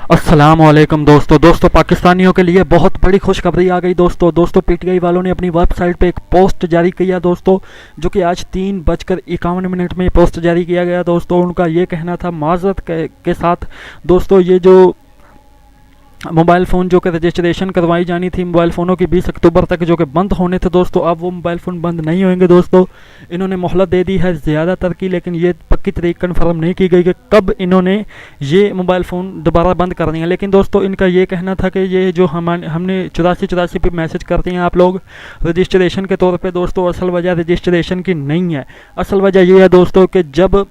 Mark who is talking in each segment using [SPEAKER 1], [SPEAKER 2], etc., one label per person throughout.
[SPEAKER 1] अस्सलामुअलैकुम दोस्तों पाकिस्तानियों के लिए बहुत बड़ी खुशखबरी आ गई दोस्तों पीटीआई वालों ने अपनी वेबसाइट पे एक पोस्ट जारी किया दोस्तों, जो कि आज 3:51 में पोस्ट जारी किया गया दोस्तों। उनका ये कहना था माजरत के साथ दोस्तों, ये जो मोबाइल फ़ोन जो कि रजिस्ट्रेशन करवाई जानी थी मोबाइल फ़ोनों की 20 अक्टूबर तक जो कि बंद होने थे दोस्तों, अब वो मोबाइल फ़ोन बंद नहीं होंगे दोस्तों। इन्होंने मोहलत दे दी है ज़्यादातर की, लेकिन ये पक्की तारीख कन्फर्म नहीं की गई कि कब इन्होंने ये मोबाइल फ़ोन दोबारा बंद करनी है। लेकिन दोस्तों इनका ये कहना था कि ये जो हमने 84 पे मैसेज करते हैं आप लोग रजिस्ट्रेशन के तौर पर दोस्तों, असल वजह रजिस्ट्रेशन की नहीं है। असल वजह ये है दोस्तों कि जब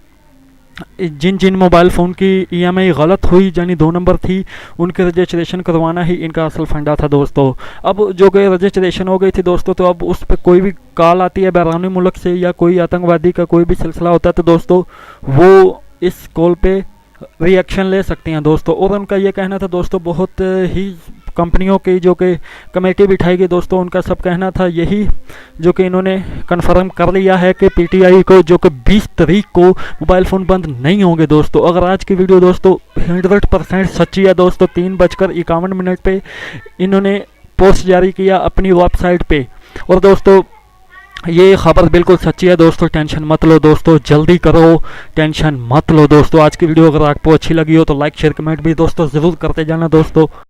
[SPEAKER 1] जिन जिन मोबाइल फ़ोन की ईएमआई गलत हुई यानी 2 नंबर थी, उनके रजिस्ट्रेशन करवाना ही इनका असल फंडा था दोस्तों। अब जो कि रजिस्ट्रेशन हो गई थी दोस्तों, तो अब उस पर कोई भी कॉल आती है बैरूनी मुल्क से या कोई आतंकवादी का कोई भी सिलसिला होता है तो दोस्तों वो इस कॉल पे रिएक्शन ले सकते हैं दोस्तों। और उनका ये कहना था दोस्तों, बहुत ही कंपनियों की जो कि कमेटी बिठाई गई दोस्तों, उनका सब कहना था यही, जो कि इन्होंने कन्फर्म कर लिया है कि पीटीआई को जो कि 20 तारीख को मोबाइल फ़ोन बंद नहीं होंगे दोस्तों। अगर आज की वीडियो दोस्तों 100% सच्ची है दोस्तों, 3:51 पे इन्होंने पोस्ट जारी किया अपनी वेबसाइट पे, और दोस्तों ये खबर बिल्कुल सच्ची है दोस्तों। टेंशन मत लो दोस्तों, जल्दी करो, टेंशन मत लो दोस्तों। आज की वीडियो अगर आपको अच्छी लगी हो तो लाइक शेयर कमेंट भी दोस्तों ज़रूर करते जाना दोस्तों।